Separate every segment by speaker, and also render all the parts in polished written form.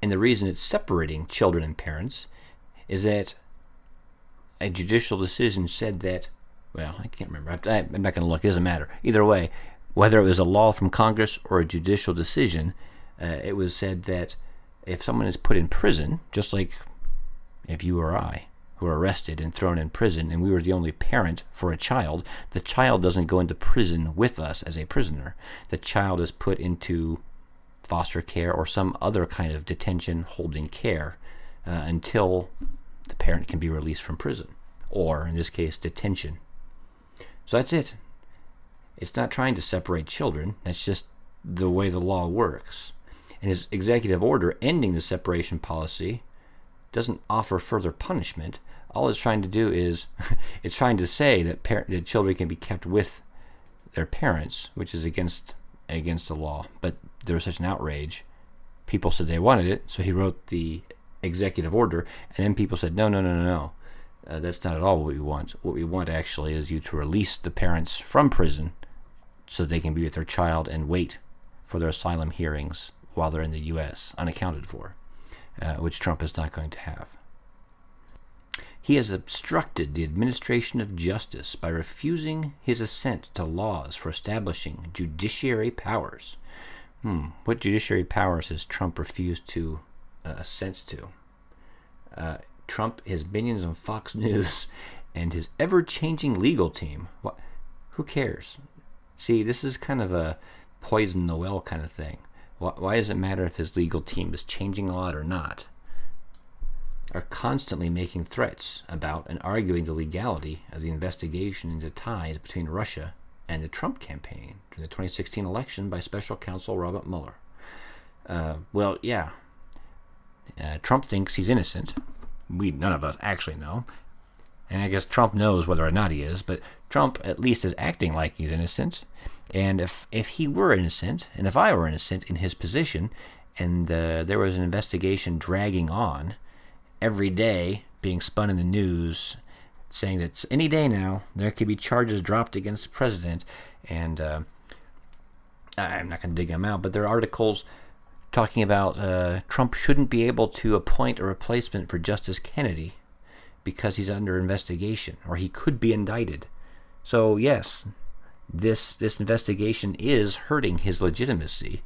Speaker 1: And the reason it's separating children and parents is that a judicial decision said that, well, I can't remember. I'm not going to look. It doesn't matter. Either way, whether it was a law from Congress or a judicial decision, it was said that if someone is put in prison, just like if you or I were arrested and thrown in prison and we were the only parent for a child, the child doesn't go into prison with us as a prisoner. The child is put into foster care or some other kind of detention holding care until the parent can be released from prison, or in this case, detention. So that's it. It's not trying to separate children. That's just the way the law works. And his executive order ending the separation policy doesn't offer further punishment. All it's trying to do is it's trying to say that that children can be kept with their parents, which is against the law. But there was such an outrage. People said they wanted it, so he wrote the executive order, and then people said, no. That's not at all what we want. What we want actually is you to release the parents from prison so they can be with their child and wait for their asylum hearings while they're in the U.S. unaccounted for, which Trump is not going to have. He has obstructed the administration of justice by refusing his assent to laws for establishing judiciary powers. What judiciary powers has Trump refused to assent to? Trump, his minions on Fox News, and his ever-changing legal team. Who cares? See, this is kind of a poison the well kind of thing. Why does it matter if his legal team is changing a lot or not? Are constantly making threats about and arguing the legality of the investigation into ties between Russia and the Trump campaign during the 2016 election by special counsel Robert Mueller. Trump thinks he's innocent. None of us actually know. And I guess Trump knows whether or not he is, but Trump at least is acting like he's innocent. And if he were innocent, and if I were innocent in his position, and there was an investigation dragging on every day, being spun in the news, saying that any day now there could be charges dropped against the president, and I'm not going to dig them out, but there are articles talking about Trump shouldn't be able to appoint a replacement for Justice Kennedy because he's under investigation, or he could be indicted. So yes, this investigation is hurting his legitimacy,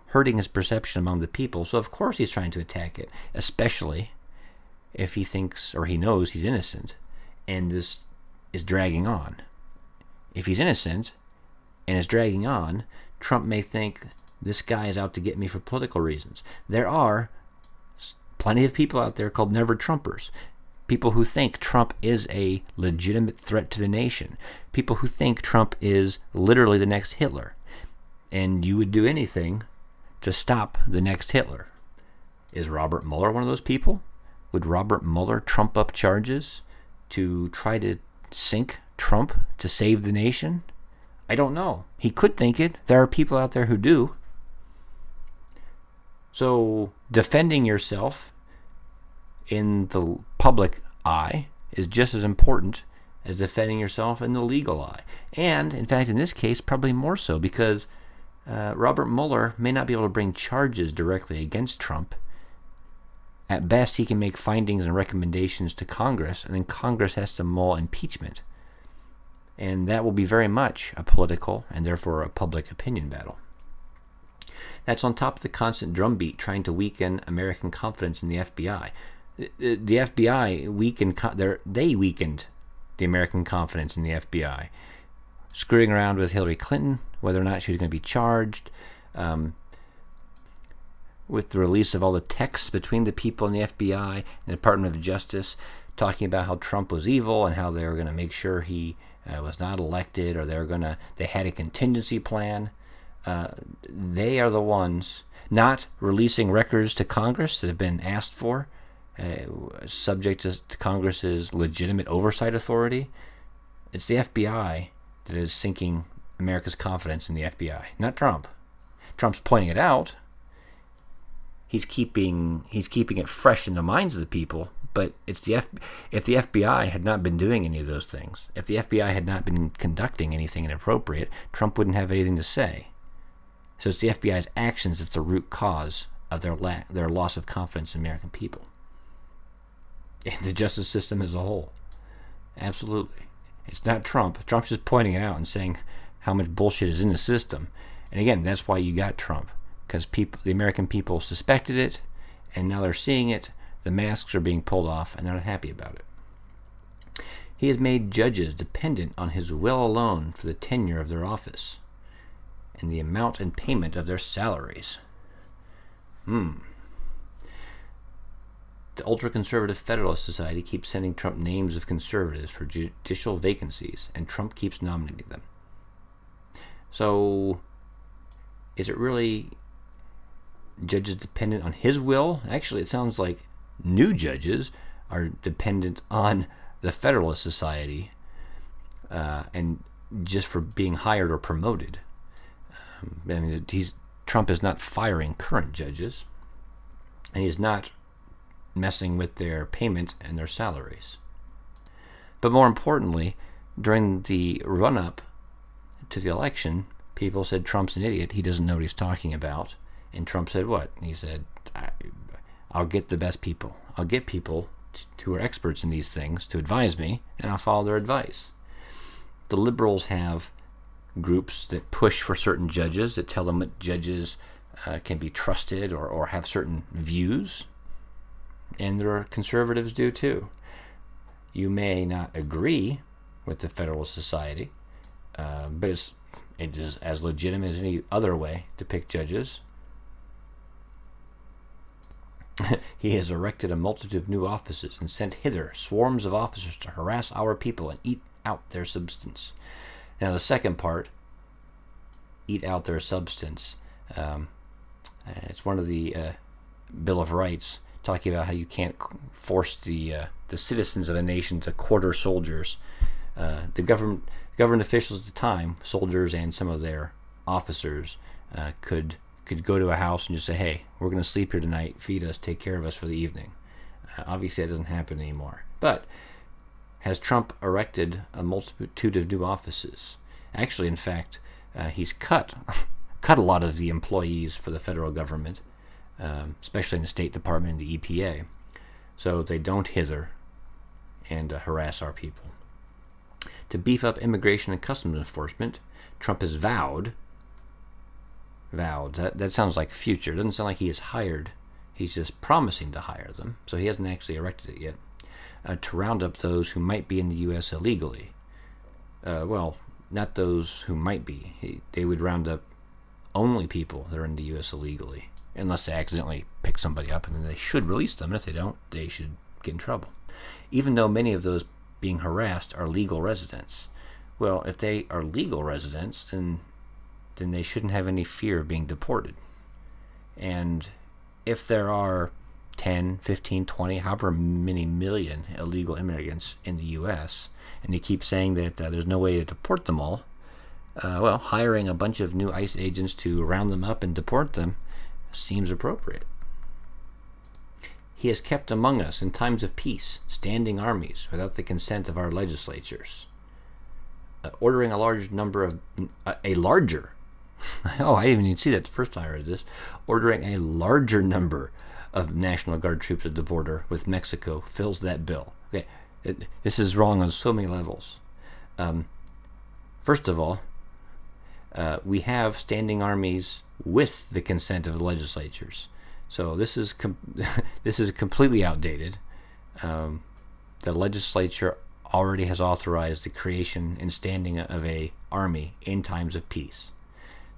Speaker 1: hurting his perception among the people. So of course he's trying to attack it, especially if he thinks or he knows he's innocent and this is dragging on. If he's innocent and it's dragging on, Trump may think this guy is out to get me for political reasons. There are plenty of people out there called never Trumpers. People who think Trump is a legitimate threat to the nation. People who think Trump is literally the next Hitler. And you would do anything to stop the next Hitler. Is Robert Mueller one of those people? Would Robert Mueller trump up charges to try to sink Trump to save the nation? I don't know. He could think it. There are people out there who do. So defending yourself in the public eye is just as important as defending yourself in the legal eye. And, in fact, in this case, probably more so, because Robert Mueller may not be able to bring charges directly against Trump. At best, he can make findings and recommendations to Congress, and then Congress has to mull impeachment. And that will be very much a political and therefore a public opinion battle. That's on top of the constant drumbeat trying to weaken American confidence in the FBI. The FBI weakened the American confidence in the FBI, screwing around with Hillary Clinton, whether or not she was going to be charged, with the release of all the texts between the people in the FBI and the Department of Justice, talking about how Trump was evil and how they were going to make sure he was not elected, or they had a contingency plan. They are the ones not releasing records to Congress that have been asked for, subject to Congress's legitimate oversight authority. It's the FBI that is sinking America's confidence in the FBI, not Trump. Trump's pointing it out. He's keeping it fresh in the minds of the people, but if the FBI had not been doing any of those things, if the FBI had not been conducting anything inappropriate, Trump wouldn't have anything to say. So it's the FBI's actions that's the root cause of their loss of confidence in American people and the justice system as a whole. Absolutely. It's not Trump. Trump's just pointing it out and saying how much bullshit is in the system. And again, that's why you got Trump, because the American people suspected it, and now they're seeing it. The masks are being pulled off, and they're not happy about it. He has made judges dependent on his will alone for the tenure of their office and the amount and payment of their salaries. The ultra-conservative Federalist Society keeps sending Trump names of conservatives for judicial vacancies, and Trump keeps nominating them. So, is it really judges dependent on his will? Actually, it sounds like new judges are dependent on the Federalist Society and just for being hired or promoted. Trump is not firing current judges, and he's not messing with their payment and their salaries. But more importantly, during the run-up to the election, people said Trump's an idiot. He doesn't know what he's talking about. And Trump said what? He said, I'll get the best people. I'll get people who are experts in these things to advise me, and I'll follow their advice. The liberals have groups that push for certain judges, that tell them what judges can be trusted or have certain views. And there are conservatives do too. You may not agree with the Federalist Society, but it is as legitimate as any other way to pick judges. He has erected a multitude of new offices and sent hither swarms of officers to harass our people and eat out their substance. Now the second part, eat out their substance, it's one of the Bill of Rights, talking about how you can't force the citizens of a nation to quarter soldiers. The government officials at the time, soldiers and some of their officers, could go to a house and just say, hey, we're going to sleep here tonight, feed us, take care of us for the evening. Obviously that doesn't happen anymore. But has Trump erected a multitude of new offices? Actually, in fact, he's cut a lot of the employees for the federal government, especially in the State Department and the EPA, so they don't hither and harass our people. To beef up immigration and customs enforcement, Trump has vowed, that sounds like future. It doesn't sound like he has hired. He's just promising to hire them, so he hasn't actually erected it yet, to round up those who might be in the U.S. illegally. Well, not those who might be. They would round up only people that are in the U.S. illegally, unless they accidentally pick somebody up, and then they should release them. If they don't, they should get in trouble. Even though many of those being harassed are legal residents. Well, if they are legal residents, then they shouldn't have any fear of being deported. And if there are 10, 15, 20, however many million illegal immigrants in the U.S., and they keep saying that there's no way to deport them all, well, hiring a bunch of new ICE agents to round them up and deport them seems appropriate. He has kept among us in times of peace standing armies without the consent of our legislatures. Ordering a large number of oh, I didn't even see that the first time I read this. Ordering a larger number of National Guard troops at the border with Mexico fills that bill. Okay, this is wrong on so many levels. First of all, we have standing armies with the consent of the legislatures. So this is completely outdated. The legislature already has authorized the creation and standing of a army in times of peace.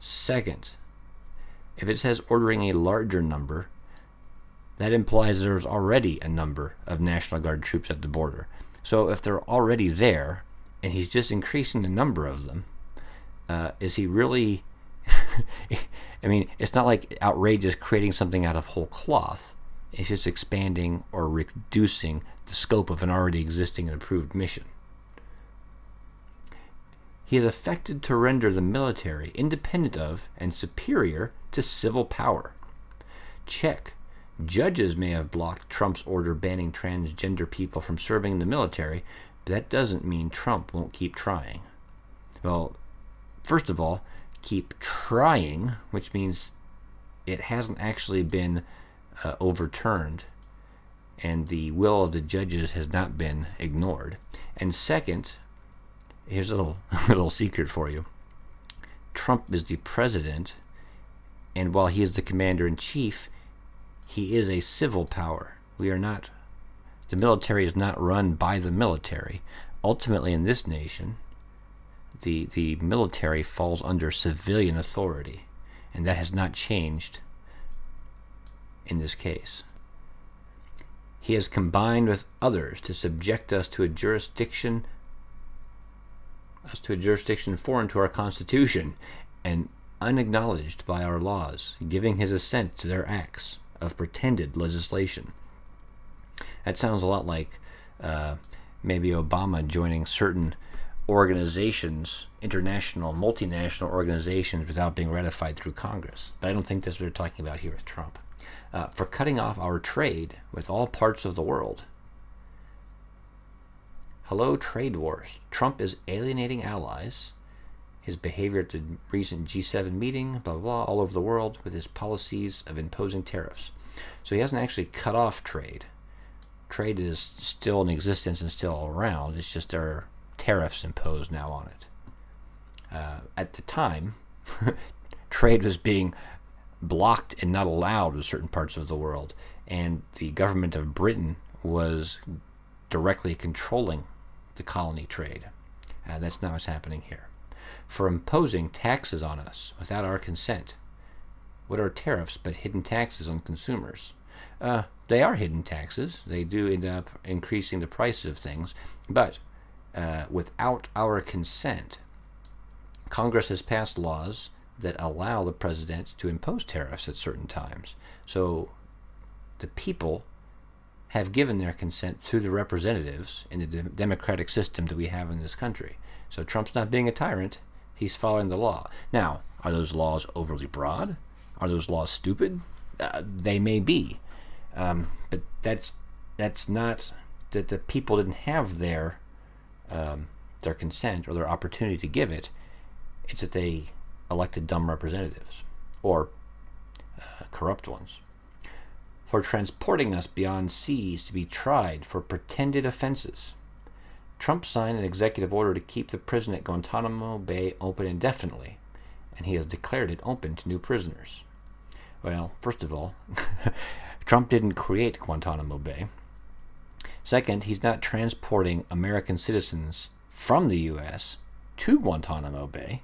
Speaker 1: Second, if it says ordering a larger number, that implies there's already a number of National Guard troops at the border. So if they're already there, and he's just increasing the number of them, is he really... I mean, it's not like outrageous creating something out of whole cloth. It's just expanding or reducing the scope of an already existing and approved mission. He has affected to render the military independent of and superior to civil power. Check. Judges may have blocked Trump's order banning transgender people from serving in the military, but that doesn't mean Trump won't keep trying. Well, first of all, keep trying, which means it hasn't actually been overturned, and the will of the judges has not been ignored. And second, here's a little little secret for you. Trump is the president, and while he is the commander-in-chief, he is a civil power. We are not, the military is not run by the military. Ultimately, in this nation, the military falls under civilian authority, and that has not changed in this case. He has combined with others to subject us to a jurisdiction foreign to our Constitution and unacknowledged by our laws, giving his assent to their acts of pretended legislation. That sounds a lot like maybe Obama joining certain organizations, international, multinational organizations, without being ratified through Congress. But I don't think that's what we're talking about here with Trump. For cutting off our trade with all parts of the world. Hello, trade wars. Trump is alienating allies. His behavior at the recent G7 meeting, blah, blah, blah, all over the world with his policies of imposing tariffs. So he hasn't actually cut off trade. Trade is still in existence and still around. It's just there are tariffs imposed now on it. At the time, trade was being blocked and not allowed in certain parts of the world, and the government of Britain was directly controlling the colony trade. That's not what's happening here. For imposing taxes on us without our consent. What are tariffs but hidden taxes on consumers? They are hidden taxes. They do end up increasing the prices of things, but without our consent. Congress has passed laws that allow the president to impose tariffs at certain times. So the people have given their consent through the representatives in the democratic system that we have in this country. So Trump's not being a tyrant. He's following the law. Now, are those laws overly broad? Are those laws stupid? They may be. But that's not that the people didn't have their consent or their opportunity to give it. It's that they elected dumb representatives or corrupt ones. For transporting us beyond seas to be tried for pretended offenses. Trump signed an executive order to keep the prison at Guantanamo Bay open indefinitely, and he has declared it open to new prisoners. Well, first of all, Trump didn't create Guantanamo Bay. Second, he's not transporting American citizens from the U.S. to Guantanamo Bay.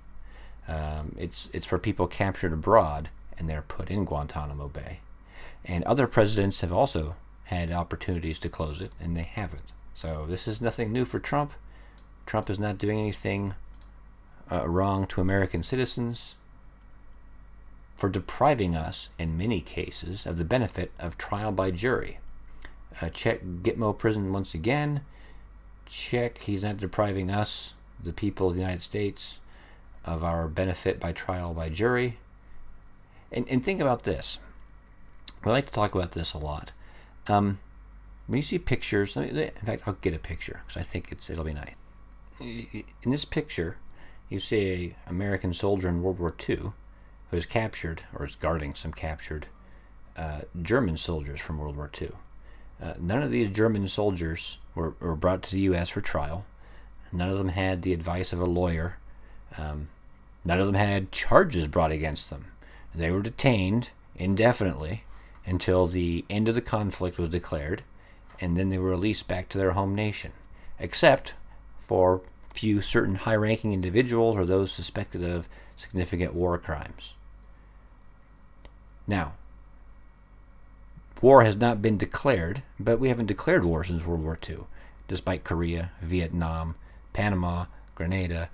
Speaker 1: It's for people captured abroad, and they're put in Guantanamo Bay. And other presidents have also had opportunities to close it, and they haven't. So this is nothing new for Trump. Trump is not doing anything wrong to American citizens for depriving us, in many cases, of the benefit of trial by jury. Check Gitmo prison once again. Check he's not depriving us, the people of the United States, of our benefit by trial by jury. And think about this. We like to talk about this a lot. When you see pictures, in fact, I'll get a picture because I think it'll be nice. In this picture, you see an American soldier in World War II who is captured, or is guarding some captured German soldiers from World War II. None of these German soldiers were brought to the U.S. for trial. None of them had the advice of a lawyer. None of them had charges brought against them. They were detained indefinitely until the end of the conflict was declared, and then they were released back to their home nation, except for few certain high-ranking individuals or those suspected of significant war crimes. Now, war has not been declared, but we haven't declared war since World War II, despite Korea, Vietnam, Panama, Grenada,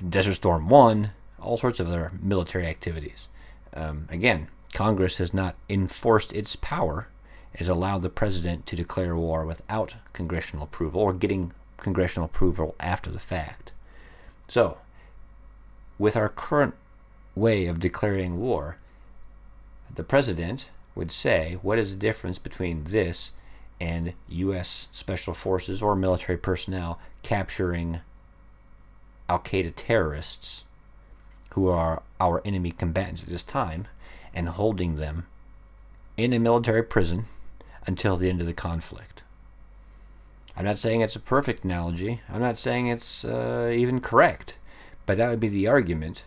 Speaker 1: Desert Storm 1, all sorts of other military activities. Again, Congress has not enforced its power. It has allowed the president to declare war without congressional approval or getting congressional approval after the fact. So, with our current way of declaring war, the president would say, what is the difference between this and U.S. Special Forces or military personnel capturing Al-Qaeda terrorists who are our enemy combatants at this time, and holding them in a military prison until the end of the conflict. I'm not saying it's a perfect analogy. I'm not saying it's even correct, but that would be the argument.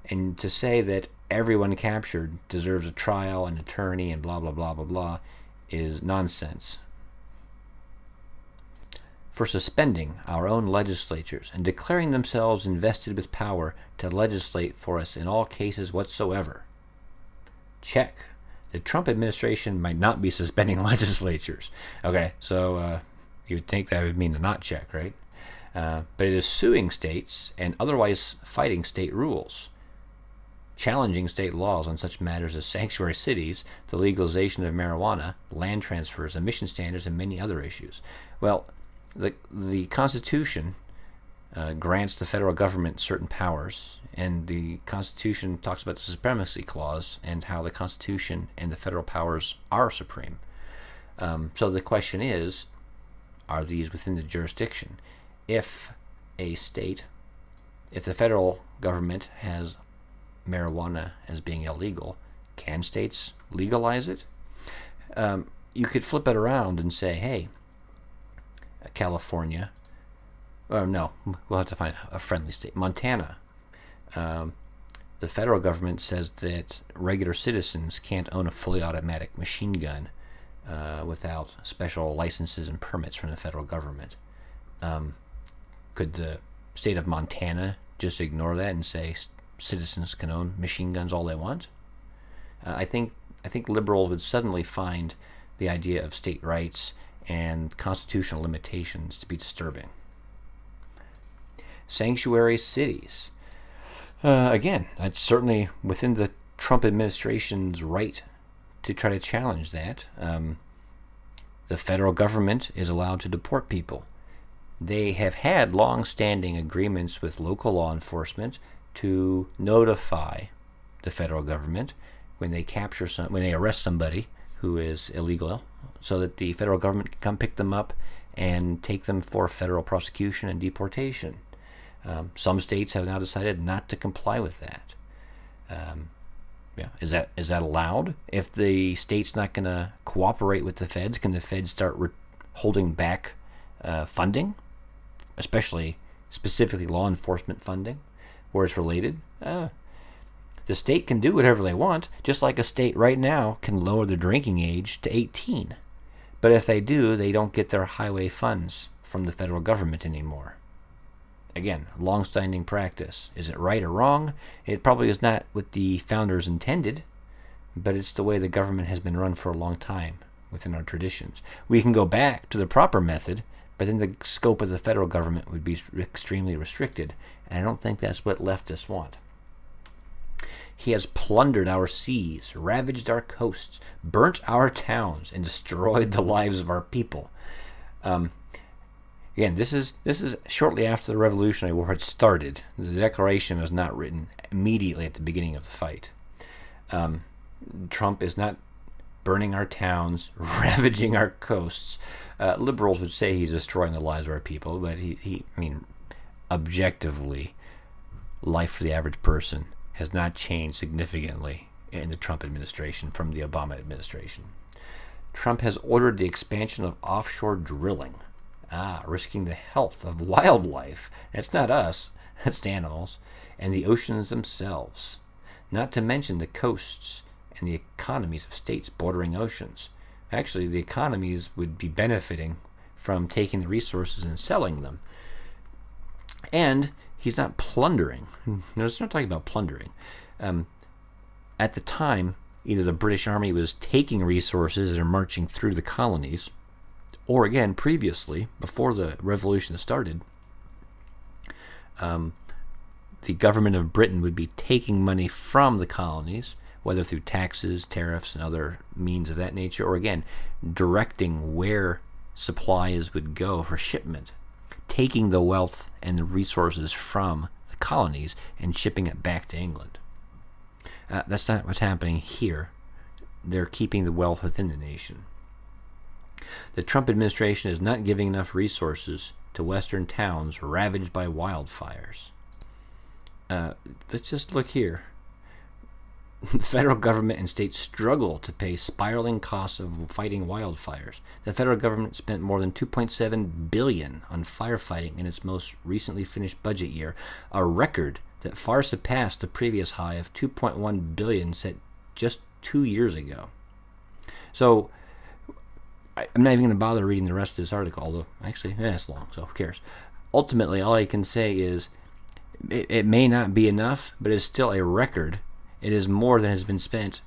Speaker 1: And to say that everyone captured deserves a trial, an attorney, and blah, blah, blah, blah, blah, is nonsense. For suspending our own legislatures and declaring themselves invested with power to legislate for us in all cases whatsoever. Check. The Trump administration might not be suspending legislatures. Okay, so you would think that would mean a not check, right? But it is suing states and otherwise fighting state rules, challenging state laws on such matters as sanctuary cities, the legalization of marijuana, land transfers, emission standards, and many other issues. Well, the Constitution grants the federal government certain powers, and the Constitution talks about the Supremacy Clause and how the Constitution and the federal powers are supreme. So the question is, are these within the jurisdiction? If a state, if the federal government has marijuana as being illegal, can states legalize it? You could flip it around and say, hey, California, or no, we'll have to find a friendly state, Montana. The federal government says that regular citizens can't own a fully automatic machine gun without special licenses and permits from the federal government. Could the state of Montana just ignore that and say citizens can own machine guns all they want? I think liberals would suddenly find the idea of state rights and constitutional limitations to be disturbing. Sanctuary cities. Again, that's certainly within the Trump administration's right to try to challenge that. The federal government is allowed to deport people. They have had long-standing agreements with local law enforcement to notify the federal government when they when they arrest somebody who is illegal, so that the federal government can come pick them up and take them for federal prosecution and deportation. Some states have now decided not to comply with that. Is that allowed? If the state's not going to cooperate with the feds, can the feds start holding back funding, specifically law enforcement funding, where it's related? The state can do whatever they want, just like a state right now can lower the drinking age to 18. But if they do, they don't get their highway funds from the federal government anymore. Again, long-standing practice. Is it right or wrong? It probably is not what the founders intended, but it's the way the government has been run for a long time within our traditions. We can go back to the proper method, but then the scope of the federal government would be extremely restricted, and I don't think that's what leftists want. He has plundered our seas, ravaged our coasts, burnt our towns, and destroyed the lives of our people. Again, this is shortly after the Revolutionary War had started. The Declaration was not written immediately at the beginning of the fight. Trump is not burning our towns, ravaging our coasts. Liberals would say he's destroying the lives of our people, but objectively, life for the average person has not changed significantly in the Trump administration from the Obama administration. Trump has ordered the expansion of offshore drilling, risking the health of wildlife. That's not us, that's the animals, and the oceans themselves, not to mention the coasts and the economies of states bordering oceans. Actually, the economies would be benefiting from taking the resources and selling them. And he's not plundering. No, it's not talking about plundering. At the time, either the British Army was taking resources and marching through the colonies, or again, previously, before the revolution started, the government of Britain would be taking money from the colonies, whether through taxes, tariffs, and other means of that nature, or again, directing where supplies would go for shipment, taking the wealth and the resources from the colonies and shipping it back to England. That's not what's happening here. They're keeping the wealth within the nation. The Trump administration is not giving enough resources to western towns ravaged by wildfires. Let's just look here. The federal government and states struggle to pay spiraling costs of fighting wildfires. The federal government spent more than $2.7 billion on firefighting in its most recently finished budget year, a record that far surpassed the previous high of $2.1 billion set just 2 years ago. So I'm not even going to bother reading the rest of this article, although actually it's long, so who cares? Ultimately, all I can say is it may not be enough, but it's still a record. It is more than has been spent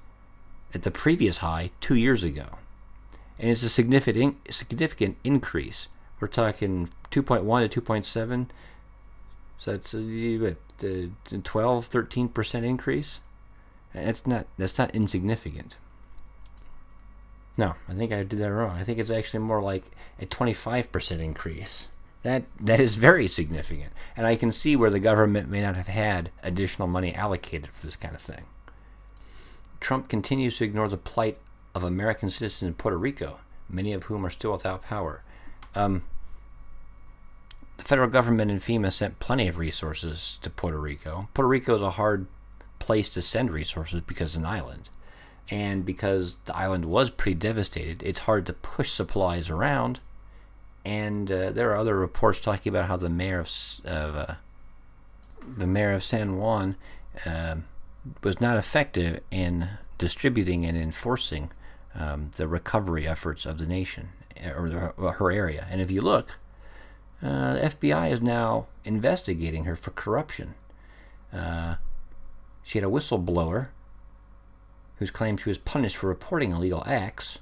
Speaker 1: at the previous high 2 years ago. And it's a significant increase. We're talking 2.1 to 2.7. So it's a 12, 13% increase. That's not insignificant. No, I think I did that wrong. I think it's actually more like a 25% increase. That is very significant. And I can see where the government may not have had additional money allocated for this kind of thing. Trump continues to ignore the plight of American citizens in Puerto Rico, many of whom are still without power. The federal government and FEMA sent plenty of resources to Puerto Rico. Puerto Rico is a hard place to send resources because it's an island. And because the island was pretty devastated, it's hard to push supplies around. And there are other reports talking about how the mayor of San Juan was not effective in distributing and enforcing the recovery efforts of the nation or her area. And if you look, the FBI is now investigating her for corruption. She had a whistleblower who's claimed she was punished for reporting illegal acts.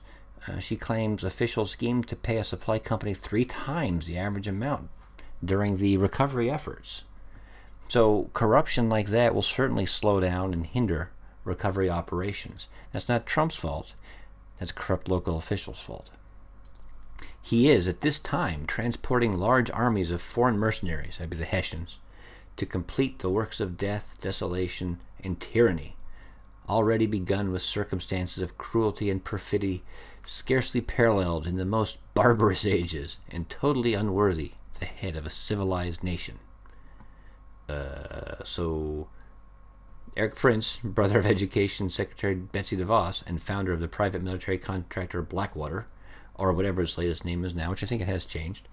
Speaker 1: She claims officials schemed to pay a supply company 3 times the average amount during the recovery efforts. So corruption like that will certainly slow down and hinder recovery operations. That's not Trump's fault. That's corrupt local officials' fault. He is, at this time, transporting large armies of foreign mercenaries, that'd be the Hessians, to complete the works of death, desolation, and tyranny, already begun with circumstances of cruelty and perfidy scarcely paralleled in the most barbarous ages, and totally unworthy the head of a civilized nation. So Eric Prince, brother of Education Secretary Betsy DeVos, and founder of the private military contractor Blackwater, or whatever his latest name is now, which I think it has changed,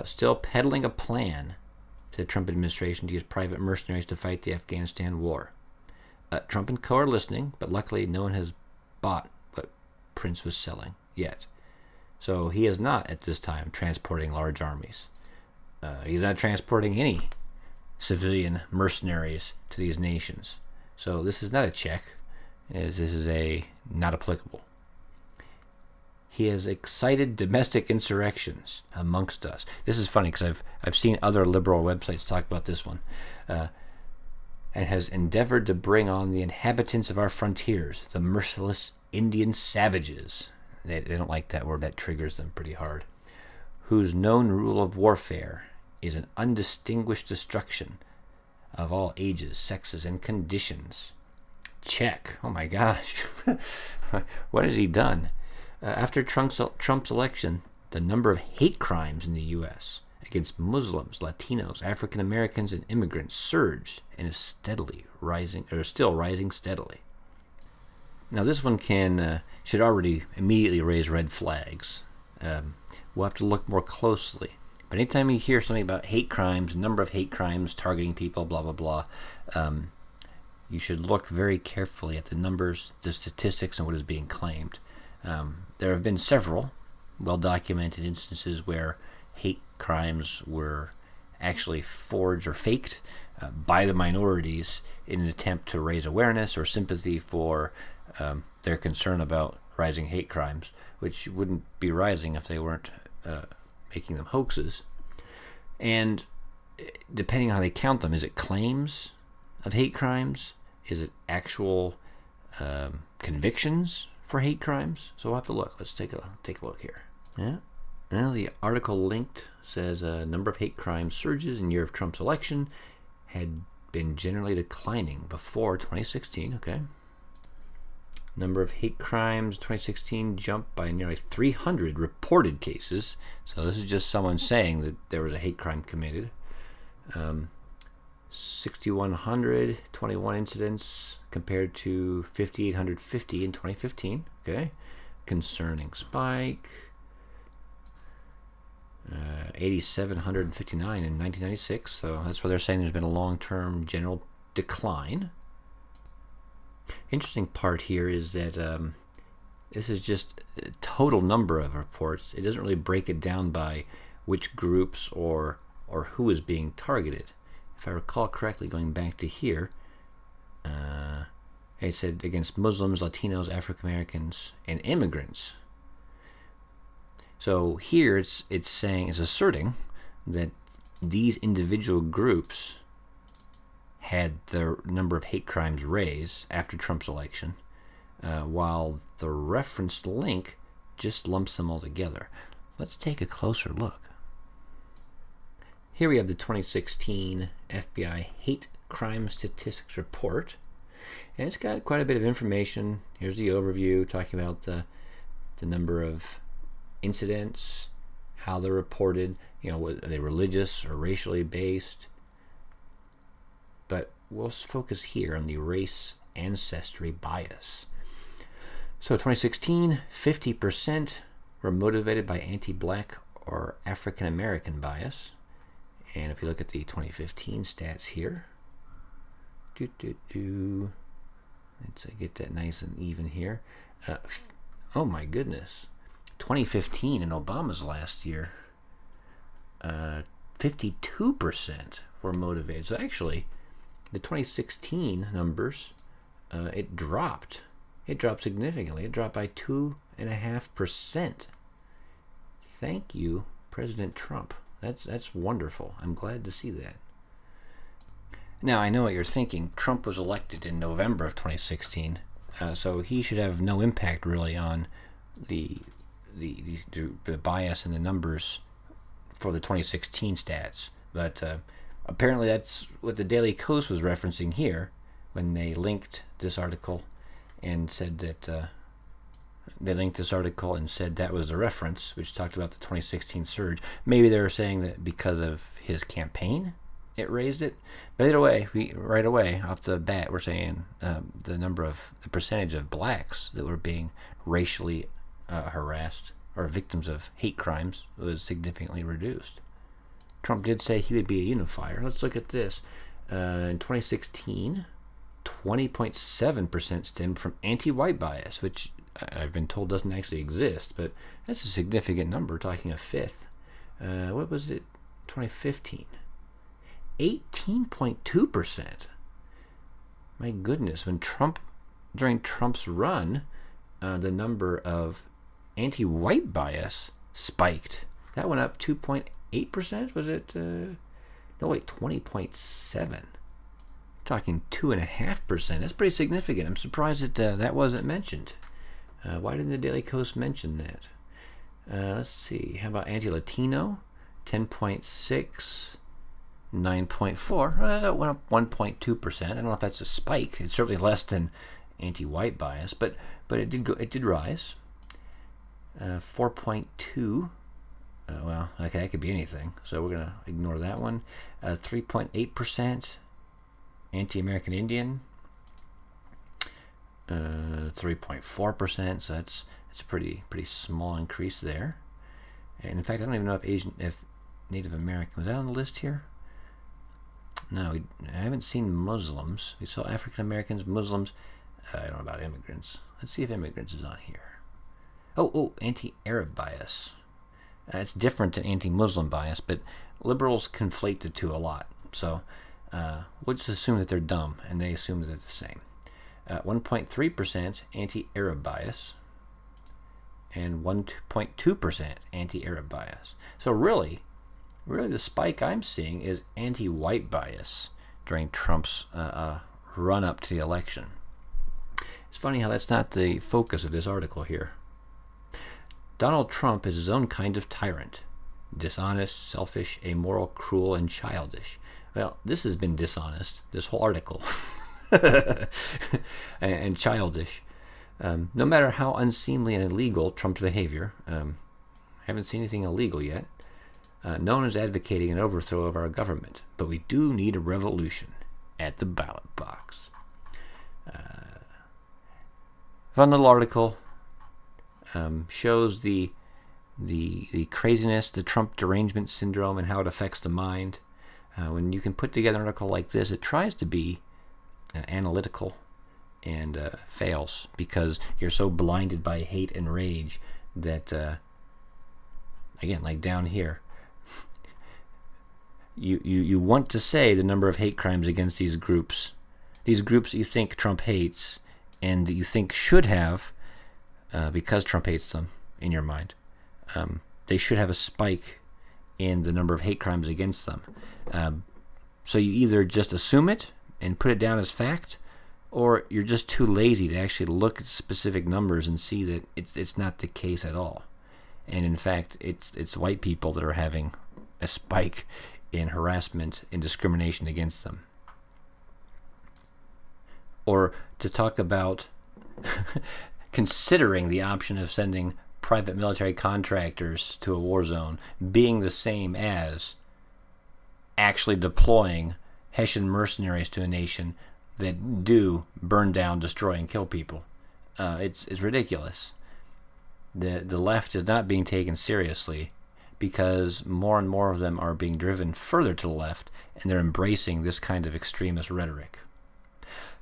Speaker 1: still peddling a plan to the Trump administration to use private mercenaries to fight the Afghanistan war. Trump and co are listening, but luckily no one has bought what Prince was selling yet. So he is not, at this time, transporting large armies. He's not transporting any civilian mercenaries to these nations. So this is not a check. This is a not applicable. He has excited domestic insurrections amongst us. This is funny because I've seen other liberal websites talk about this one. And has endeavored to bring on the inhabitants of our frontiers, the merciless Indian savages. They don't like that word. That triggers them pretty hard. Whose known rule of warfare is an undistinguished destruction of all ages, sexes, and conditions. Check. Oh my gosh. What has he done? After Trump's election, the number of hate crimes in the U.S. against Muslims, Latinos, African Americans, and immigrants surged and is still rising steadily. Now this one should already immediately raise red flags. We'll have to look more closely. But anytime you hear something about hate crimes, number of hate crimes targeting people, blah, blah, blah, you should look very carefully at the numbers, the statistics, and what is being claimed. There have been several well-documented instances where hate crimes were actually forged or faked by the minorities in an attempt to raise awareness or sympathy for their concern about rising hate crimes, which wouldn't be rising if they weren't making them hoaxes. And depending on how they count them, is it claims of hate crimes? Is it actual convictions for hate crimes? So we'll have to look. Let's take a look here. Yeah. Well, the article linked says a number of hate crimes surges in year of Trump's election had been generally declining before 2016. Okay. Number of hate crimes 2016 jumped by nearly 300 reported cases. So this is just someone saying that there was a hate crime committed. 6,100, 21 incidents compared to 5,850 in 2015. Okay. Concerning spike. 8,759 in 1996. So that's where they're saying there's been a long-term general decline. Interesting part here is that this is just a total number of reports. It doesn't really break it down by which groups or who is being targeted. If I recall correctly, going back to here, it said against Muslims, Latinos, African Americans, and immigrants. So here it's asserting that these individual groups had the number of hate crimes raised after Trump's election, while the referenced link just lumps them all together. Let's take a closer look. Here we have the 2016 FBI Hate Crime Statistics Report, and it's got quite a bit of information. Here's the overview, talking about the number of incidents, how they're reported, are they religious or racially based. But we'll focus here on the race ancestry bias. So 2016, 50% were motivated by anti-black or African American bias. And if you look at the 2015 stats here, let's get that nice and even here. Oh my goodness. 2015 in Obama's last year, 52% were motivated. So actually, the 2016 numbers, it dropped. It dropped significantly. It dropped by 2.5%. Thank you, President Trump. That's wonderful. I'm glad to see that. Now, I know what you're thinking. Trump was elected in November of 2016, so he should have no impact really on the bias in the numbers for the 2016 stats. But apparently that's what the Daily Kos was referencing here when they linked this article and said that that was the reference, which talked about the 2016 surge. Maybe they were saying that because of his campaign, it raised it. But either way, right away off the bat, we're saying the percentage of blacks that were being racially harassed or victims of hate crimes was significantly reduced. Trump did say he would be a unifier. Let's look at this. In 2016, 20.7% stemmed from anti-white bias, which I've been told doesn't actually exist, but that's a significant number, talking a fifth. What was it? 2015. 18.2%. My goodness, during Trump's run, the number of anti-white bias spiked. That went up 2.8%. Was it? No, wait, 20.7. Talking 2.5%. That's pretty significant. I'm surprised that that wasn't mentioned. Why didn't the Daily Kos mention that? Let's see. How about anti-Latino? 10.6. 9.4. That went up 1.2%. I don't know if that's a spike. It's certainly less than anti-white bias, but it did rise. 4.2. Well, okay, that could be anything. So we're gonna ignore that one. 3.8% anti-American Indian. 3.4%. So that's a pretty small increase there. And in fact, I don't even know if Native American was that on the list here. No, I haven't seen Muslims. We saw African Americans, Muslims. I don't know about immigrants. Let's see if immigrants is on here. Oh, anti-Arab bias. It's different than anti-Muslim bias, but liberals conflate the two a lot. So we'll just assume that they're dumb, and they assume that they're the same. 1.3% anti-Arab bias, and 1.2% anti-Arab bias. So really the spike I'm seeing is anti-white bias during Trump's run-up to the election. It's funny how that's not the focus of this article here. Donald Trump is his own kind of tyrant. Dishonest, selfish, amoral, cruel, and childish. Well, this has been dishonest, this whole article. and childish. No matter how unseemly and illegal Trump's behavior, I haven't seen anything illegal yet. known as advocating an overthrow of our government. But we do need a revolution at the ballot box. Fun little article. Shows the craziness, the Trump derangement syndrome, and how it affects the mind. When you can put together an article like this, it tries to be analytical and fails because you're so blinded by hate and rage that, again, like down here, you want to say the number of hate crimes against these groups you think Trump hates and that you think should have, because Trump hates them in your mind, they should have a spike in the number of hate crimes against them. So you either just assume it and put it down as fact, or you're just too lazy to actually look at specific numbers and see that it's not the case at all. And in fact, it's white people that are having a spike in harassment and discrimination against them. Or to talk about considering the option of sending private military contractors to a war zone being the same as actually deploying Hessian mercenaries to a nation that do burn down, destroy, and kill people. It's ridiculous. The left is not being taken seriously because more and more of them are being driven further to the left, and they're embracing this kind of extremist rhetoric.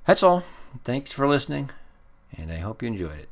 Speaker 1: That's all. Thanks for listening, and I hope you enjoyed it.